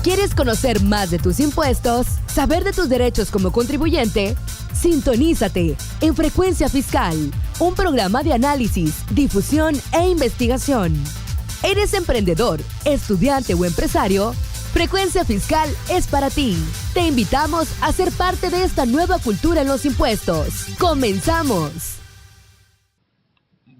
¿Quieres conocer más de tus impuestos? ¿Saber de tus derechos como contribuyente? Sintonízate en Frecuencia Fiscal, un programa de análisis, difusión e investigación. ¿Eres emprendedor, estudiante o empresario? Frecuencia Fiscal es para ti. Te invitamos a ser parte de esta nueva cultura en los impuestos. ¡Comenzamos!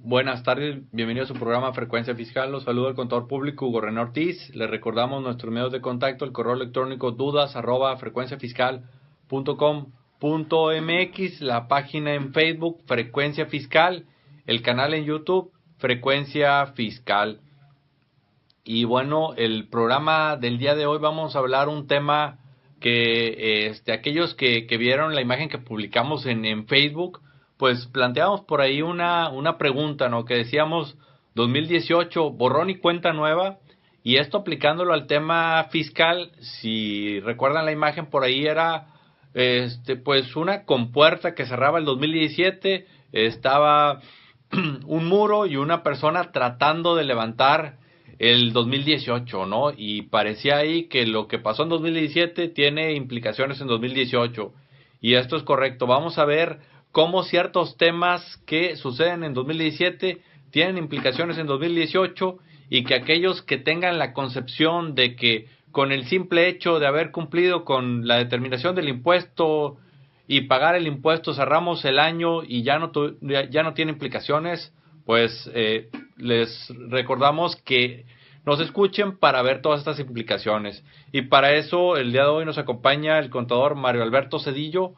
Buenas tardes, bienvenidos a su programa Frecuencia Fiscal. Los saluda el contador público Hugo René Ortiz. Les recordamos nuestros medios de contacto, el correo electrónico dudas@frecuenciafiscal.com.mx, la página en Facebook Frecuencia Fiscal, el canal en YouTube Frecuencia Fiscal. Y bueno, el programa del día de hoy vamos a hablar un tema que aquellos que vieron la imagen que publicamos en Facebook, pues planteamos por ahí una pregunta, ¿no? Que decíamos 2018, borrón y cuenta nueva, y esto aplicándolo al tema fiscal. Si recuerdan la imagen, por ahí era pues una compuerta que cerraba el 2017, estaba un muro y una persona tratando de levantar el 2018, ¿no? Y parecía ahí que lo que pasó en 2017 tiene implicaciones en 2018, y esto es correcto. Vamos a ver cómo ciertos temas que suceden en 2017 tienen implicaciones en 2018, y que aquellos que tengan la concepción de que con el simple hecho de haber cumplido con la determinación del impuesto y pagar el impuesto cerramos el año y ya no tiene implicaciones, pues les recordamos que nos escuchen para ver todas estas implicaciones. Y para eso el día de hoy nos acompaña el contador Mario Alberto Cedillo,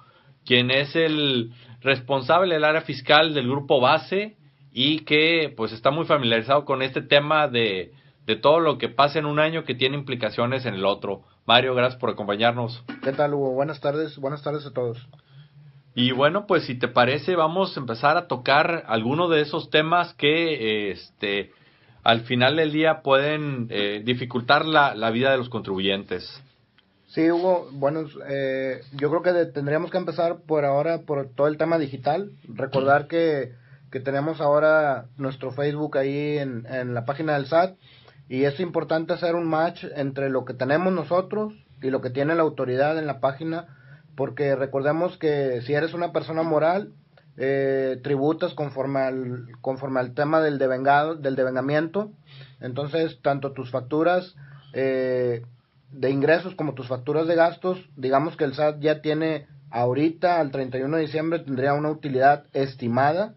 quien es el responsable del área fiscal del Grupo Base y que pues está muy familiarizado con este tema de todo lo que pasa en un año que tiene implicaciones en el otro. Mario, gracias por acompañarnos. ¿Qué tal, Hugo? Buenas tardes a todos. Y bueno, pues si te parece, vamos a empezar a tocar algunos de esos temas que al final del día pueden dificultar la vida de los contribuyentes. Sí, Hugo, bueno, yo creo que tendríamos que empezar por todo el tema digital. Recordar que tenemos ahora nuestro Facebook ahí en la página del SAT, y es importante hacer un match entre lo que tenemos nosotros y lo que tiene la autoridad en la página, porque recordemos que si eres una persona moral, tributas conforme al tema del devengamiento. Entonces, tanto tus facturas de ingresos como tus facturas de gastos, digamos que el SAT ya tiene ahorita, al 31 de diciembre, tendría una utilidad estimada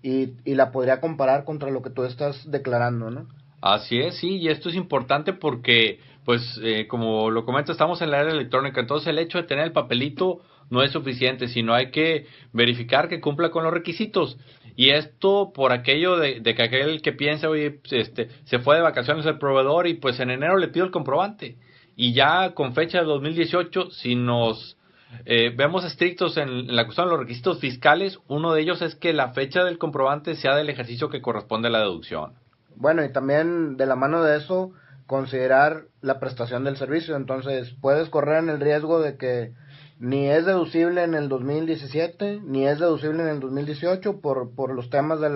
y la podría comparar contra lo que tú estás declarando, ¿no? Así es, sí, y esto es importante porque, pues, como lo comento, estamos en la era electrónica, entonces el hecho de tener el papelito no es suficiente, sino hay que verificar que cumpla con los requisitos. Y esto por aquello de que aquel que piensa, oye, se fue de vacaciones el proveedor y pues en enero le pido el comprobante. Y ya con fecha de 2018, si nos vemos estrictos en la cuestión de los requisitos fiscales, uno de ellos es que la fecha del comprobante sea del ejercicio que corresponde a la deducción. Bueno, y también de la mano de eso, considerar la prestación del servicio. Entonces, puedes correr en el riesgo de que ni es deducible en el 2017, ni es deducible en el 2018 por los temas de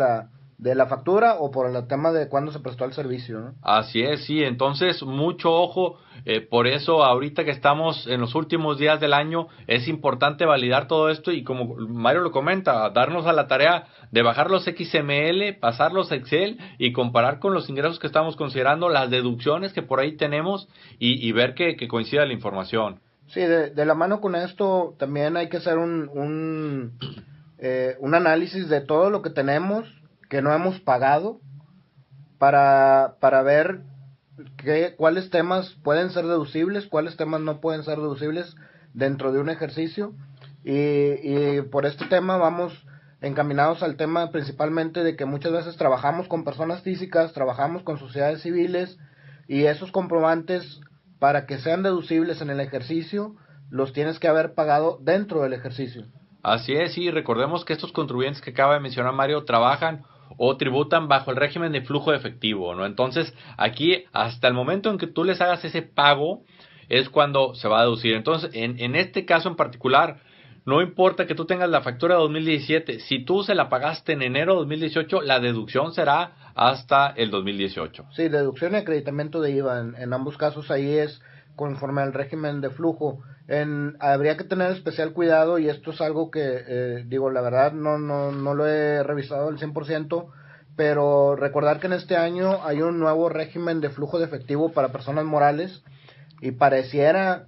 la factura o por el tema de cuándo se prestó el servicio, ¿no? Así es, sí, entonces mucho ojo, por eso ahorita que estamos en los últimos días del año es importante validar todo esto, y como Mario lo comenta, darnos a la tarea de bajar los XML, pasarlos a Excel y comparar con los ingresos que estamos considerando, las deducciones que por ahí tenemos y ver que coincida la información. Sí, de la mano con esto también hay que hacer un análisis de todo lo que tenemos que no hemos pagado para ver cuáles temas pueden ser deducibles, cuáles temas no pueden ser deducibles dentro de un ejercicio, y por este tema vamos encaminados al tema principalmente de que muchas veces trabajamos con personas físicas, trabajamos con sociedades civiles, y esos comprobantes, para que sean deducibles en el ejercicio, los tienes que haber pagado dentro del ejercicio. Así es, y recordemos que estos contribuyentes que acaba de mencionar Mario trabajan o tributan bajo el régimen de flujo de efectivo, ¿no? Entonces, aquí, hasta el momento en que tú les hagas ese pago, es cuando se va a deducir. Entonces, en este caso en particular, no importa que tú tengas la factura de 2017, si tú se la pagaste en enero de 2018, la deducción será hasta el 2018. Sí, deducción y acreditamiento de IVA, en ambos casos ahí es conforme al régimen de flujo. Habría que tener especial cuidado, y esto es algo que, la verdad no lo he revisado al 100%, pero recordar que en este año hay un nuevo régimen de flujo de efectivo para personas morales, y pareciera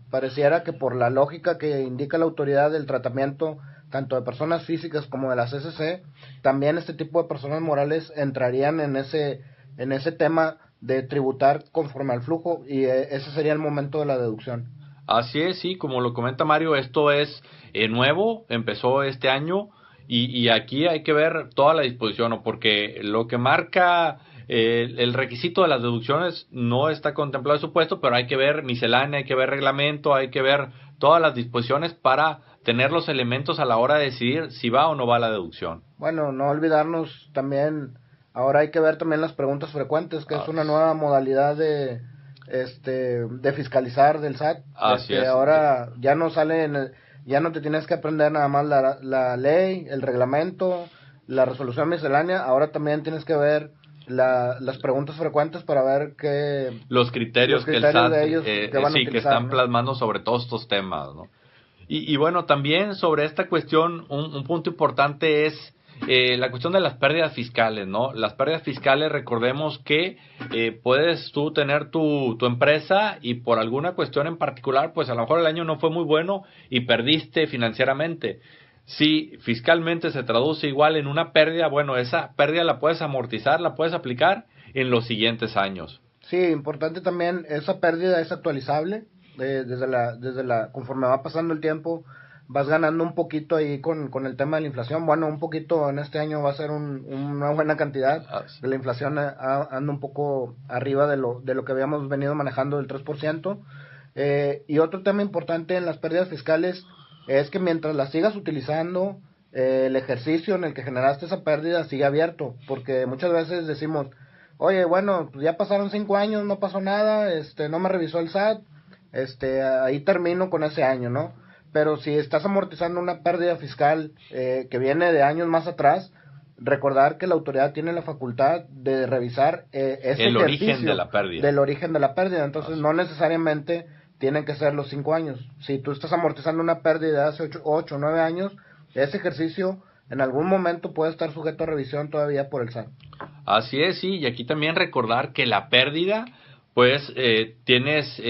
que por la lógica que indica la autoridad del tratamiento, tanto de personas físicas como de la CCC, también este tipo de personas morales entrarían en ese tema de tributar conforme al flujo, y ese sería el momento de la deducción. Así es, sí, como lo comenta Mario, esto es nuevo, empezó este año, y aquí hay que ver toda la disposición, ¿no? Porque lo que marca el requisito de las deducciones no está contemplado en su puesto, pero hay que ver miscelánea, hay que ver reglamento, hay que ver todas las disposiciones para tener los elementos a la hora de decidir si va o no va la deducción. Bueno, no olvidarnos también, ahora hay que ver también las preguntas frecuentes, que es una nueva modalidad de fiscalizar del SAT. Así es. Ahora ya no ya no te tienes que aprender nada más la ley, el reglamento, la resolución miscelánea, ahora también tienes que ver las preguntas frecuentes para ver los criterios que el SAT de ellos que van a utilizar, que están, ¿no?, plasmando sobre todos estos temas, ¿no? Y bueno, también sobre esta cuestión, un punto importante es la cuestión de las pérdidas fiscales, ¿no? Las pérdidas fiscales, recordemos que puedes tú tener tu empresa, y por alguna cuestión en particular, pues a lo mejor el año no fue muy bueno y perdiste financieramente. Si fiscalmente se traduce igual en una pérdida, bueno, esa pérdida la puedes amortizar, la puedes aplicar en los siguientes años. Sí, importante también, esa pérdida es actualizable, conforme va pasando el tiempo, vas ganando un poquito ahí con el tema de la inflación. Bueno, un poquito en este año va a ser una buena cantidad. La inflación anda un poco arriba de lo que habíamos venido manejando, del 3%. Y otro tema importante en las pérdidas fiscales es que mientras las sigas utilizando, el ejercicio en el que generaste esa pérdida sigue abierto, porque muchas veces decimos, oye, bueno, pues ya pasaron 5 años, no pasó nada, no me revisó el SAT, ahí termino con ese año, ¿no? Pero si estás amortizando una pérdida fiscal que viene de años más atrás, recordar que la autoridad tiene la facultad de revisar el origen de la pérdida. Del origen de la pérdida. Entonces, no necesariamente tienen que ser los 5 años. Si tú estás amortizando una pérdida de hace 8 o 9 años, ese ejercicio en algún momento puede estar sujeto a revisión todavía por el SAT. Así es, sí. Y aquí también recordar que la pérdida, pues tienes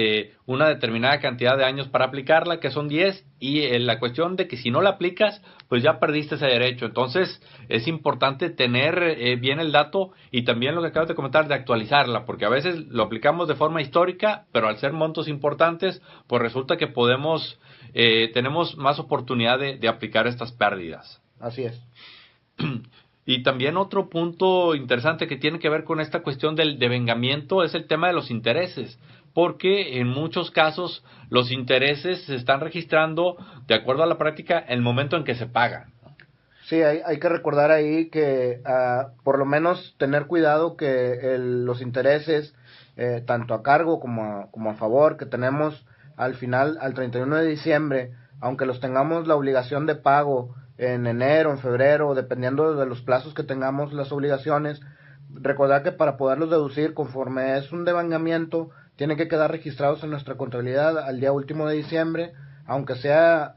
una determinada cantidad de años para aplicarla, que son 10, y la cuestión de que si no la aplicas, pues ya perdiste ese derecho. Entonces es importante tener bien el dato, y también lo que acabas de comentar, de actualizarla, porque a veces lo aplicamos de forma histórica, pero al ser montos importantes, pues resulta que tenemos más oportunidad de aplicar estas pérdidas. Así es. Y también otro punto interesante que tiene que ver con esta cuestión del devengamiento es el tema de los intereses, porque en muchos casos los intereses se están registrando, de acuerdo a la práctica, en el momento en que se pagan. Sí, hay que recordar ahí que por lo menos tener cuidado que los intereses, tanto a cargo como a favor, que tenemos al final, al 31 de diciembre, aunque los tengamos la obligación de pago en enero, en febrero, dependiendo de los plazos que tengamos las obligaciones, recordar que para poderlos deducir conforme es un devengamiento, tienen que quedar registrados en nuestra contabilidad al día último de diciembre, aunque sea,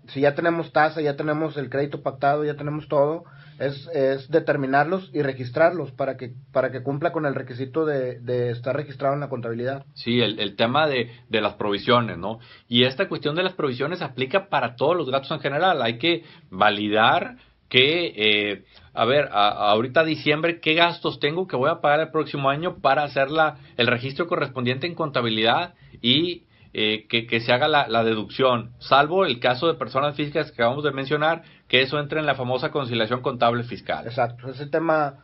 si ya tenemos tasa, ya tenemos el crédito pactado, ya tenemos todo, es determinarlos y registrarlos para que cumpla con el requisito de estar registrado en la contabilidad. Sí, el tema de las provisiones, ¿no? Y esta cuestión de las provisiones aplica para todos los gastos en general. Hay que validar que, ahorita diciembre, ¿qué gastos tengo que voy a pagar el próximo año para hacer el registro correspondiente en contabilidad y que se haga la deducción, salvo el caso de personas físicas que acabamos de mencionar, que eso entra en la famosa conciliación contable fiscal. Exacto, ese tema,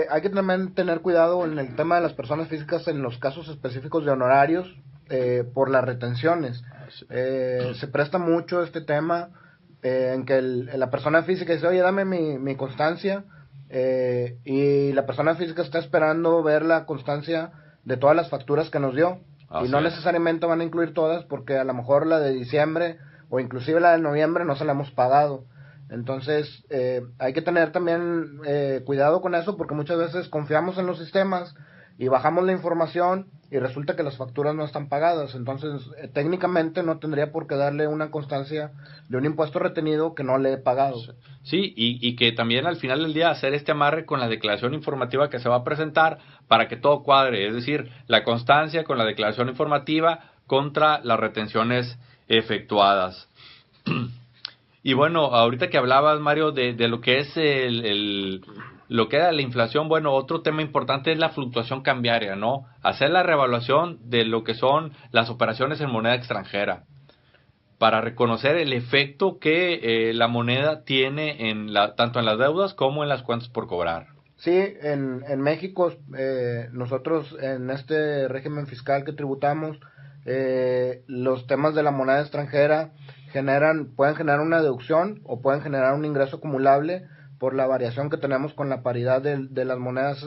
hay que también tener cuidado en el tema de las personas físicas en los casos específicos de honorarios, por las retenciones. Se presta mucho este tema en que la persona física dice, oye, dame mi constancia, y la persona física está esperando ver la constancia de todas las facturas que nos dio. Y no necesariamente van a incluir todas, porque a lo mejor la de diciembre o inclusive la de noviembre no se la hemos pagado. Entonces hay que tener también cuidado con eso, porque muchas veces confiamos en los sistemas y bajamos la información y resulta que las facturas no están pagadas. Entonces, técnicamente no tendría por qué darle una constancia de un impuesto retenido que no le he pagado. Sí, y que también al final del día hacer este amarre con la declaración informativa que se va a presentar para que todo cuadre, es decir, la constancia con la declaración informativa contra las retenciones efectuadas. Y bueno, ahorita que hablabas, Mario, de lo que es lo que era la inflación, bueno, otro tema importante es la fluctuación cambiaria, ¿no? Hacer la revaluación de lo que son las operaciones en moneda extranjera para reconocer el efecto que la moneda tiene tanto en las deudas como en las cuentas por cobrar. Sí, en México, nosotros en este régimen fiscal que tributamos, los temas de la moneda extranjera pueden generar una deducción o pueden generar un ingreso acumulable por la variación que tenemos con la paridad de las monedas,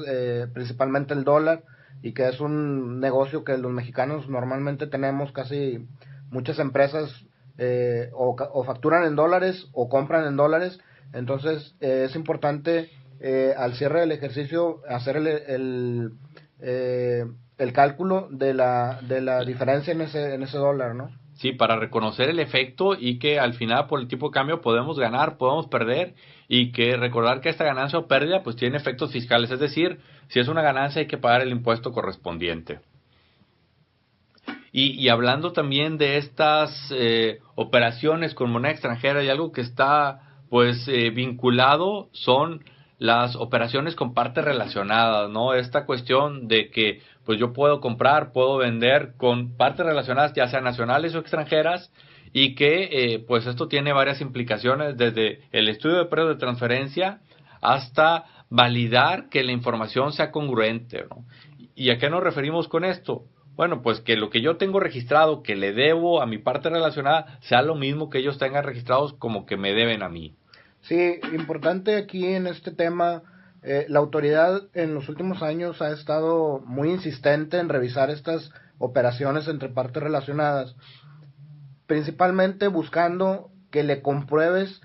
principalmente el dólar, y que es un negocio que los mexicanos normalmente tenemos. Casi muchas empresas o facturan en dólares o compran en dólares. Entonces es importante al cierre del ejercicio hacer el cálculo de la diferencia en ese dólar, ¿no? Sí, para reconocer el efecto y que al final por el tipo de cambio podemos ganar, podemos perder, y que recordar que esta ganancia o pérdida pues tiene efectos fiscales, es decir, si es una ganancia hay que pagar el impuesto correspondiente. Y hablando también de estas operaciones con moneda extranjera, y algo que está pues vinculado son las operaciones con partes relacionadas, ¿no? Esta cuestión de que pues yo puedo comprar, puedo vender con partes relacionadas, ya sean nacionales o extranjeras, y que pues esto tiene varias implicaciones, desde el estudio de precios de transferencia hasta validar que la información sea congruente, ¿no? ¿Y a qué nos referimos con esto? Bueno, pues que lo que yo tengo registrado, que le debo a mi parte relacionada, sea lo mismo que ellos tengan registrados como que me deben a mí. Sí, importante aquí en este tema, la autoridad en los últimos años ha estado muy insistente en revisar estas operaciones entre partes relacionadas, principalmente buscando que le compruebes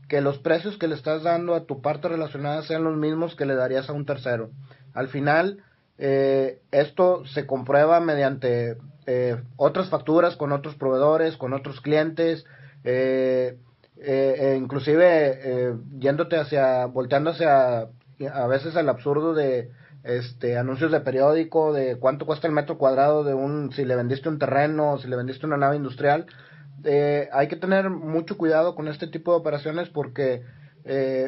que los precios que le estás dando a tu parte relacionada sean los mismos que le darías a un tercero. Al final, esto se comprueba mediante otras facturas con otros proveedores, con otros clientes, inclusive volteando hacia a veces el absurdo de anuncios de periódico de cuánto cuesta el metro cuadrado si le vendiste un terreno o si le vendiste una nave industrial. Hay que tener mucho cuidado con este tipo de operaciones porque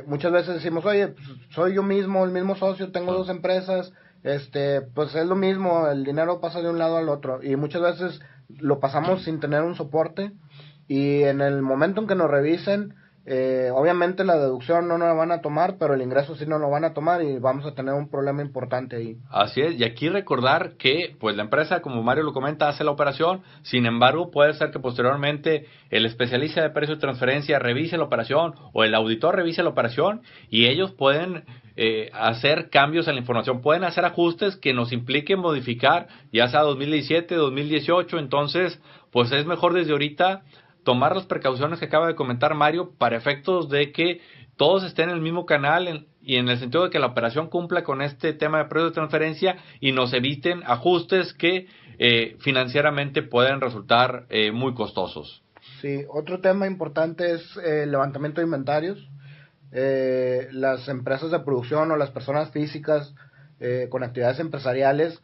muchas veces decimos, oye, pues, soy yo mismo, el mismo socio, tengo dos empresas, pues es lo mismo, el dinero pasa de un lado al otro, y muchas veces lo pasamos sin tener un soporte, y en el momento en que nos revisen, obviamente la deducción no nos la van a tomar, pero el ingreso sí nos lo van a tomar y vamos a tener un problema importante ahí. Así es, y aquí recordar que pues la empresa, como Mario lo comenta, hace la operación, sin embargo puede ser que posteriormente el especialista de precio de transferencia revise la operación o el auditor revise la operación, y ellos pueden hacer cambios en la información, pueden hacer ajustes que nos impliquen modificar ya sea 2017, 2018, entonces pues es mejor desde ahorita tomar las precauciones que acaba de comentar Mario para efectos de que todos estén en el mismo canal y en el sentido de que la operación cumpla con este tema de precio de transferencia y nos eviten ajustes que financieramente pueden resultar muy costosos. Sí, otro tema importante es el levantamiento de inventarios. Las empresas de producción o las personas físicas con actividades empresariales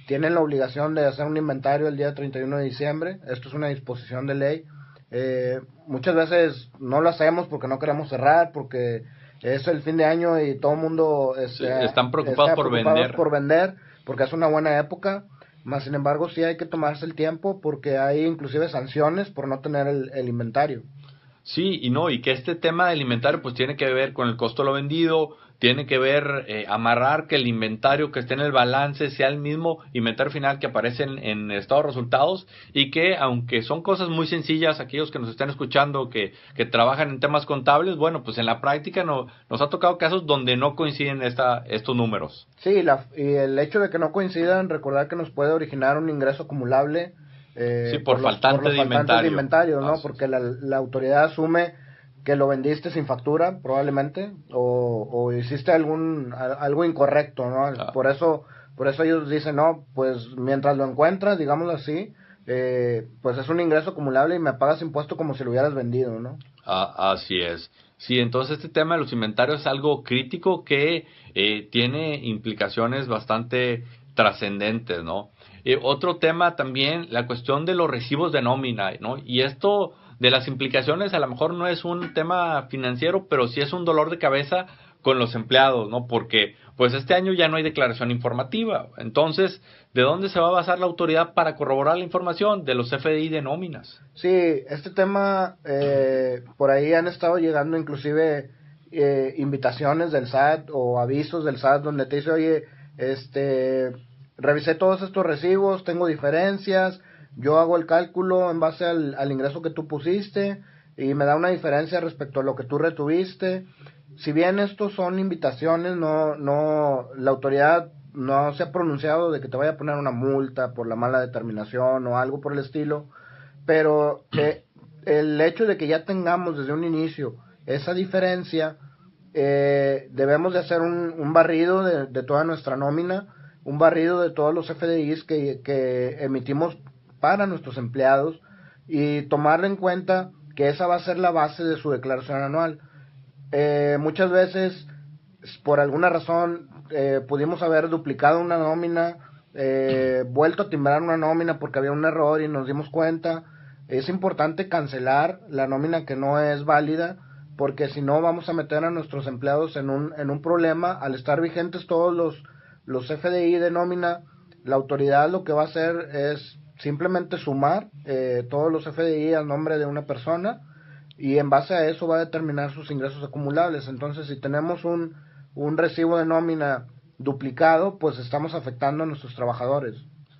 tienen la obligación de hacer un inventario el día 31 de diciembre. Esto es una disposición de ley. Muchas veces no lo hacemos porque no queremos cerrar, porque es el fin de año y todo el mundo están preocupados por vender, porque es una buena época. Más sin embargo, sí hay que tomarse el tiempo porque hay inclusive sanciones por no tener el inventario. Sí, y que este tema del inventario pues tiene que ver con el costo de lo vendido, tiene que ver amarrar que el inventario que esté en el balance sea el mismo inventario final que aparece en estado de resultados, y que aunque son cosas muy sencillas, aquellos que nos están escuchando que trabajan en temas contables, bueno, pues en la práctica nos ha tocado casos donde no coinciden estos números. Sí, y el hecho de que no coincidan, recordar que nos puede originar un ingreso acumulable. Sí, por faltante de inventario, ¿no? Porque la autoridad asume que lo vendiste sin factura, probablemente, o hiciste algo incorrecto, ¿no? Por eso Por eso ellos dicen, no, pues mientras lo encuentras, digámoslo así, pues es un ingreso acumulable y me pagas impuesto como si lo hubieras vendido, ¿no? Así es. Sí, entonces este tema de los inventarios es algo crítico que tiene implicaciones bastante trascendentes, ¿no? Otro tema también, la cuestión de los recibos de nómina, ¿no? Y esto de las implicaciones a lo mejor no es un tema financiero, pero sí es un dolor de cabeza con los empleados, ¿no? Porque pues este año ya no hay declaración informativa. Entonces, ¿de dónde se va a basar la autoridad para corroborar la información? De los CFDI de nóminas. Sí, este tema, por ahí han estado llegando inclusive invitaciones del SAT o avisos del SAT donde te dice, oye, revisé todos estos recibos, tengo diferencias, yo hago el cálculo en base al ingreso que tú pusiste y me da una diferencia respecto a lo que tú retuviste. Si bien estos son invitaciones, la autoridad no se ha pronunciado de que te vaya a poner una multa por la mala determinación o algo por el estilo, pero el hecho de que ya tengamos desde un inicio esa diferencia, debemos de hacer un barrido de toda nuestra nómina, un barrido de todos los FDIs que emitimos para nuestros empleados y tomar en cuenta que esa va a ser la base de su declaración anual. Muchas veces, por alguna razón, pudimos haber duplicado una nómina, vuelto a timbrar una nómina porque había un error y nos dimos cuenta. Es importante cancelar la nómina que no es válida, porque si no vamos a meter a nuestros empleados en un problema. Al estar vigentes todos los FDI de nómina, la autoridad lo que va a hacer es simplemente sumar todos los FDI al nombre de una persona y en base a eso va a determinar sus ingresos acumulables. Entonces, si tenemos un recibo de nómina duplicado, pues estamos afectando a nuestros trabajadores.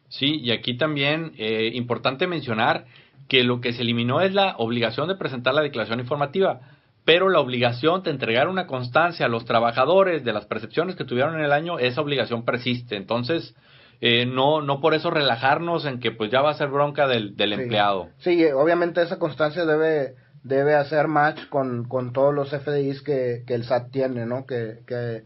Sí, y aquí también importante mencionar que lo que se eliminó es la obligación de presentar la declaración informativa, pero la obligación de entregar una constancia a los trabajadores de las percepciones que tuvieron en el año, esa obligación persiste. Entonces, no por eso relajarnos en que pues ya va a ser bronca del Sí. empleado. Sí, obviamente esa constancia debe hacer match con todos los FDIs que el SAT tiene, ¿no? Que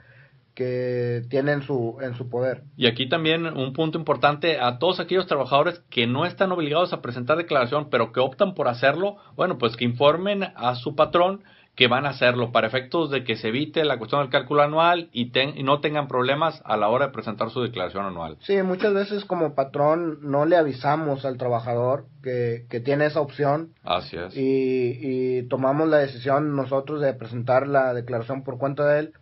tiene en su poder. Y aquí también un punto importante a todos aquellos trabajadores que no están obligados a presentar declaración, pero que optan por hacerlo, bueno, pues que informen a su patrón que van a hacerlo para efectos de que se evite la cuestión del cálculo anual y no tengan problemas a la hora de presentar su declaración anual. Sí, muchas veces como patrón no le avisamos al trabajador que tiene esa opción. Así es. Y tomamos la decisión nosotros de presentar la declaración por cuenta de él.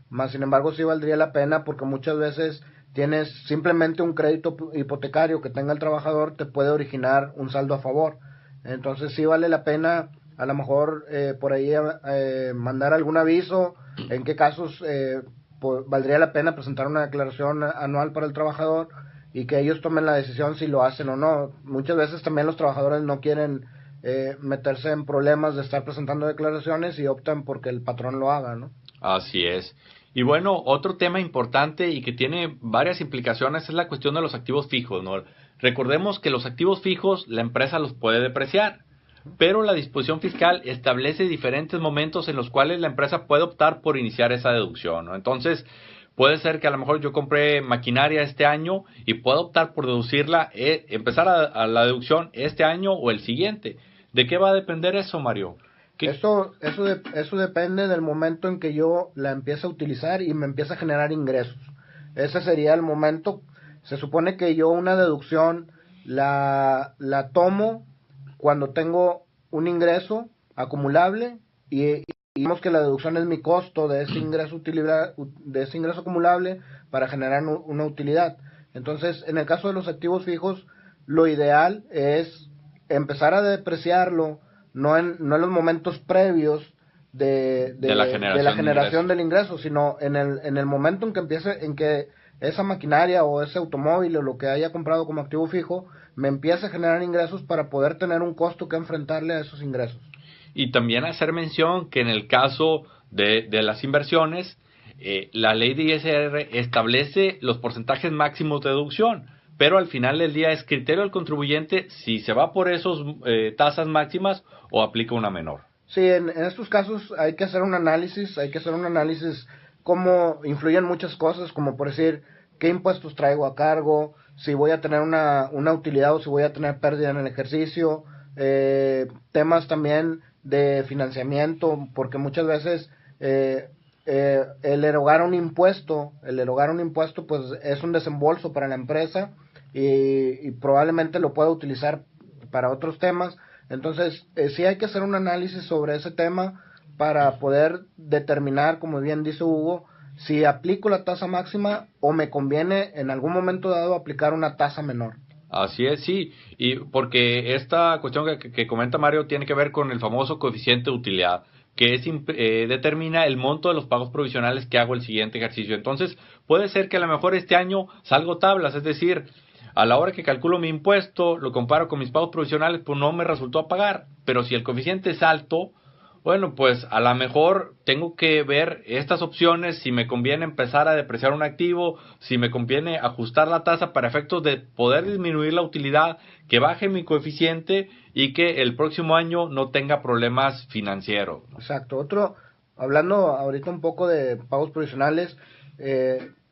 Más sin embargo sí valdría la pena porque muchas veces tienes simplemente un crédito hipotecario que tenga el trabajador, te puede originar un saldo a favor. Entonces sí vale la pena a lo mejor por ahí mandar algún aviso en qué casos valdría la pena presentar una declaración anual para el trabajador y que ellos tomen la decisión si lo hacen o no. Muchas veces también los trabajadores no quieren meterse en problemas de estar presentando declaraciones y optan porque el patrón lo haga, ¿no? Así es. Y bueno, otro tema importante y que tiene varias implicaciones es la cuestión de los activos fijos, ¿no? Recordemos que los activos fijos la empresa los puede depreciar, pero la disposición fiscal establece diferentes momentos en los cuales la empresa puede optar por iniciar esa deducción, ¿no? Entonces, puede ser que a lo mejor yo compré maquinaria este año y puedo optar por deducirla, empezar a la deducción este año o el siguiente. ¿De qué va a depender eso, Mario? Eso depende del momento en que yo la empiece a utilizar y me empiece a generar ingresos. Ese sería el momento. Se supone que yo una deducción la tomo cuando tengo un ingreso acumulable y digamos que la deducción es mi costo de ese ingreso acumulable para generar una utilidad. Entonces, en el caso de los activos fijos, lo ideal es empezar a depreciarlo no en los momentos previos de la generación del ingreso, sino en el momento en que esa maquinaria o ese automóvil o lo que haya comprado como activo fijo me empiece a generar ingresos para poder tener un costo que enfrentarle a esos ingresos. Y también hacer mención que en el caso de las inversiones, la ley de ISR establece los porcentajes máximos de deducción, pero al final del día es criterio del contribuyente si se va por esos tasas máximas o aplica una menor. Sí, en estos casos hay que hacer un análisis cómo influyen muchas cosas, como por decir, qué impuestos traigo a cargo, si voy a tener una utilidad o si voy a tener pérdida en el ejercicio, temas también de financiamiento, porque muchas veces el erogar un impuesto pues es un desembolso para la empresa y probablemente lo pueda utilizar para otros temas. Entonces sí hay que hacer un análisis sobre ese tema para poder determinar, como bien dice Hugo, si aplico la tasa máxima o me conviene en algún momento dado aplicar una tasa menor. Así es, sí, y porque esta cuestión que comenta Mario tiene que ver con el famoso coeficiente de utilidad, que determina el monto de los pagos provisionales que hago el siguiente ejercicio. Entonces, puede ser que a lo mejor este año salgo tablas, es decir, a la hora que calculo mi impuesto, lo comparo con mis pagos provisionales, pues no me resultó a pagar, pero si el coeficiente es alto, bueno, pues a lo mejor tengo que ver estas opciones, si me conviene empezar a depreciar un activo, si me conviene ajustar la tasa para efectos de poder disminuir la utilidad, que baje mi coeficiente y que el próximo año no tenga problemas financieros. Exacto. Hablando ahorita un poco de pagos provisionales,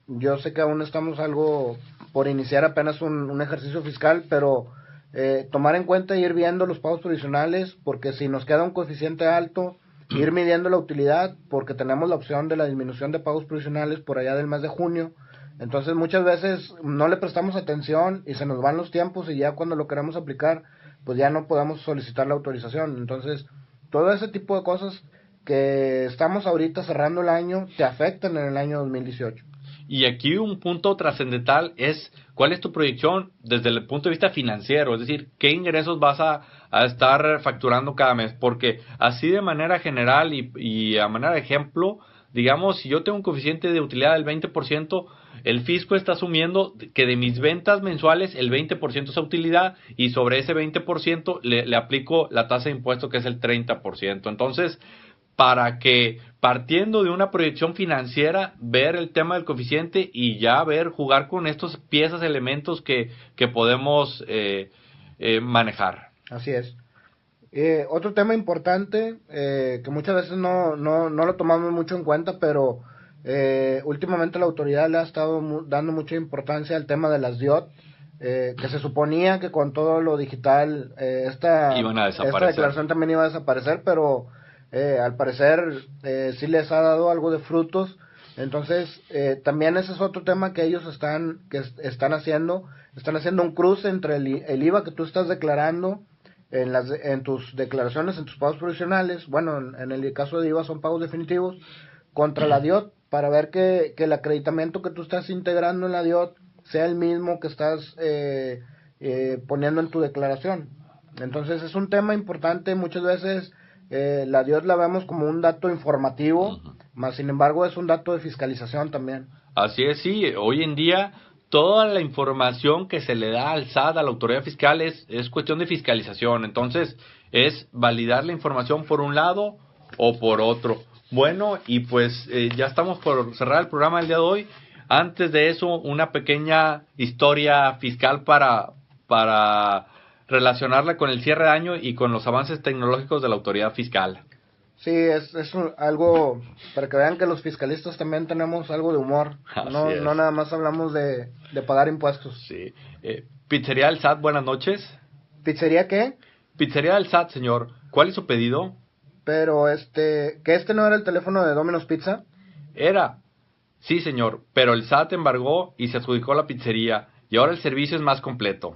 yo sé que aún estamos algo por iniciar apenas un ejercicio fiscal, pero tomar en cuenta e ir viendo los pagos provisionales, porque si nos queda un coeficiente alto, ir midiendo la utilidad, porque tenemos la opción de la disminución de pagos provisionales por allá del mes de junio. Entonces muchas veces no le prestamos atención y se nos van los tiempos y ya cuando lo queremos aplicar, pues ya no podemos solicitar la autorización. Entonces todo ese tipo de cosas que estamos ahorita cerrando el año te afectan en el año 2018. Y aquí un punto trascendental es cuál es tu proyección desde el punto de vista financiero, es decir, qué ingresos vas a estar facturando cada mes, porque así de manera general y a manera de ejemplo, digamos, si yo tengo un coeficiente de utilidad del 20%, el fisco está asumiendo que de mis ventas mensuales el 20% es utilidad y sobre ese 20% le aplico la tasa de impuesto que es el 30%. Entonces, para que partiendo de una proyección financiera, ver el tema del coeficiente y ya jugar con estos piezas, elementos que podemos manejar. Así es. Otro tema importante que muchas veces no lo tomamos mucho en cuenta, pero últimamente la autoridad le ha estado dando mucha importancia al tema de las DIOT, que se suponía que con todo lo digital esta declaración también iba a desaparecer, pero al parecer sí les ha dado algo de frutos. Entonces también ese es otro tema que ellos están haciendo un cruce entre el IVA que tú estás declarando en tus declaraciones, en tus pagos provisionales, bueno, en el caso de IVA son pagos definitivos, contra la DIOT, para ver que el acreditamiento que tú estás integrando en la DIOT sea el mismo que estás poniendo en tu declaración. Entonces es un tema importante. Muchas veces la DIOT la vemos como un dato informativo, más sin embargo es un dato de fiscalización también. Así es, sí, hoy en día toda la información que se le da al SAT, a la autoridad fiscal, es cuestión de fiscalización. Entonces es validar la información por un lado o por otro. Bueno, y pues ya estamos por cerrar el programa del día de hoy. Antes de eso, una pequeña historia fiscal para relacionarla con el cierre de año y con los avances tecnológicos de la autoridad fiscal. Sí, es algo para que vean que los fiscalistas también tenemos algo de humor. No nada más hablamos de pagar impuestos. Sí. Pizzería del SAT, buenas noches. ¿Pizzería qué? Pizzería del SAT, señor. ¿Cuál es su pedido? Pero que no era el teléfono de Domino's Pizza. Era. Sí, señor, pero el SAT embargó y se adjudicó la pizzería y ahora el servicio es más completo.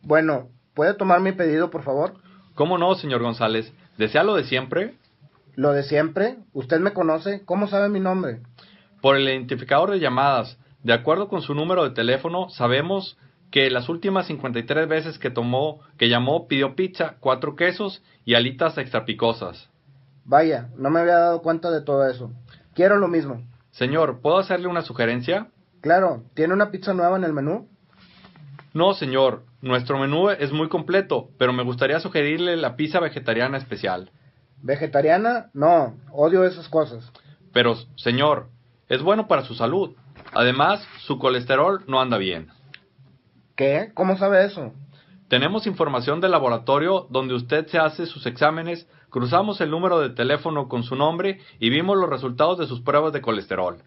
Bueno, ¿puede tomar mi pedido, por favor? ¿Cómo no, señor González? ¿Desea lo de siempre? ¿Lo de siempre? ¿Usted me conoce? ¿Cómo sabe mi nombre? Por el identificador de llamadas. De acuerdo con su número de teléfono, sabemos que las últimas 53 veces que llamó, pidió pizza, 4 quesos y alitas extra picosas. Vaya, no me había dado cuenta de todo eso. Quiero lo mismo. Señor, ¿puedo hacerle una sugerencia? Claro, ¿tiene una pizza nueva en el menú? No, señor, nuestro menú es muy completo, pero me gustaría sugerirle la pizza vegetariana especial. ¿Vegetariana? No, odio esas cosas. Pero, señor, es bueno para su salud. Además, su colesterol no anda bien. ¿Qué? ¿Cómo sabe eso? Tenemos información del laboratorio donde usted se hace sus exámenes, cruzamos el número de teléfono con su nombre y vimos los resultados de sus pruebas de colesterol.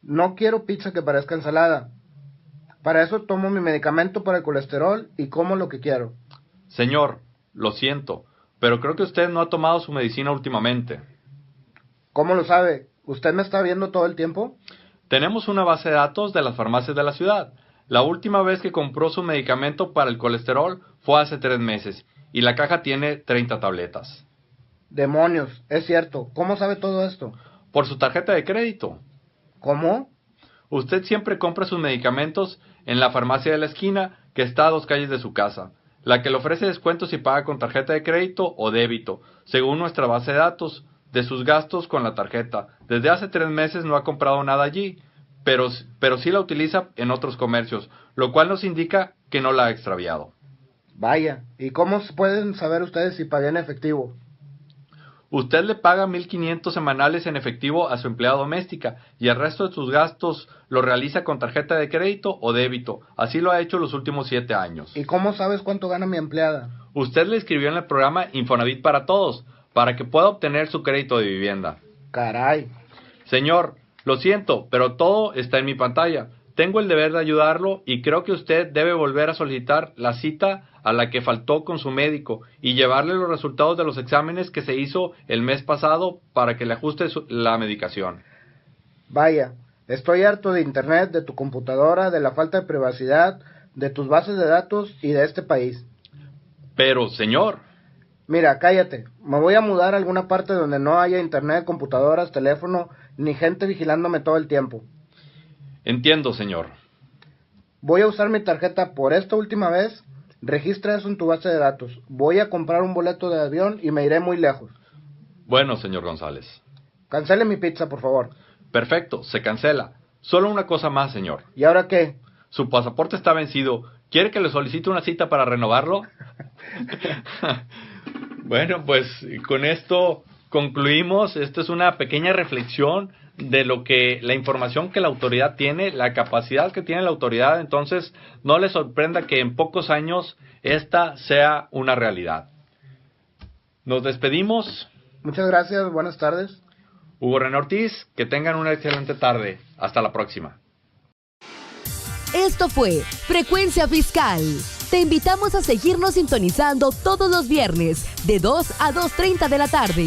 No quiero pizza que parezca ensalada. Para eso tomo mi medicamento para el colesterol y como lo que quiero. Señor, lo siento, pero creo que usted no ha tomado su medicina últimamente. ¿Cómo lo sabe? ¿Usted me está viendo todo el tiempo? Tenemos una base de datos de las farmacias de la ciudad. La última vez que compró su medicamento para el colesterol fue hace 3 meses, y la caja tiene 30 tabletas. Demonios, es cierto. ¿Cómo sabe todo esto? Por su tarjeta de crédito. ¿Cómo? Usted siempre compra sus medicamentos en la farmacia de la esquina, que está a 2 calles de su casa, la que le ofrece descuentos si paga con tarjeta de crédito o débito, según nuestra base de datos de sus gastos con la tarjeta. Desde hace 3 meses no ha comprado nada allí, pero sí la utiliza en otros comercios, lo cual nos indica que no la ha extraviado. Vaya, ¿y cómo pueden saber ustedes si pagué en efectivo? Usted le paga 1,500 semanales en efectivo a su empleada doméstica y el resto de sus gastos lo realiza con tarjeta de crédito o débito. Así lo ha hecho los últimos 7 años. ¿Y cómo sabes cuánto gana mi empleada? Usted le escribió en el programa Infonavit para Todos, para que pueda obtener su crédito de vivienda. Caray. Señor, lo siento, pero todo está en mi pantalla. Tengo el deber de ayudarlo y creo que usted debe volver a solicitar la cita a la que faltó con su médico y llevarle los resultados de los exámenes que se hizo el mes pasado para que le ajuste la medicación. Vaya, estoy harto de internet, de tu computadora, de la falta de privacidad, de tus bases de datos y de este país. Pero, señor... Mira, cállate. Me voy a mudar a alguna parte donde no haya internet, computadoras, teléfono, ni gente vigilándome todo el tiempo. Entiendo, señor. Voy a usar mi tarjeta por esta última vez. Registra eso en tu base de datos. Voy a comprar un boleto de avión y me iré muy lejos. Bueno, señor González. Cancele mi pizza, por favor. Perfecto, se cancela. Solo una cosa más, señor. ¿Y ahora qué? Su pasaporte está vencido. ¿Quiere que le solicite una cita para renovarlo? Bueno, pues con esto concluimos. Esta es una pequeña reflexión de lo que la información que la autoridad tiene, la capacidad que tiene la autoridad. Entonces, no le sorprenda que en pocos años esta sea una realidad. Nos despedimos. Muchas gracias, buenas tardes. Hugo René Ortiz, que tengan una excelente tarde. Hasta la próxima. Esto fue Frecuencia Fiscal. Te invitamos a seguirnos sintonizando todos los viernes de 2 a 2:30 de la tarde.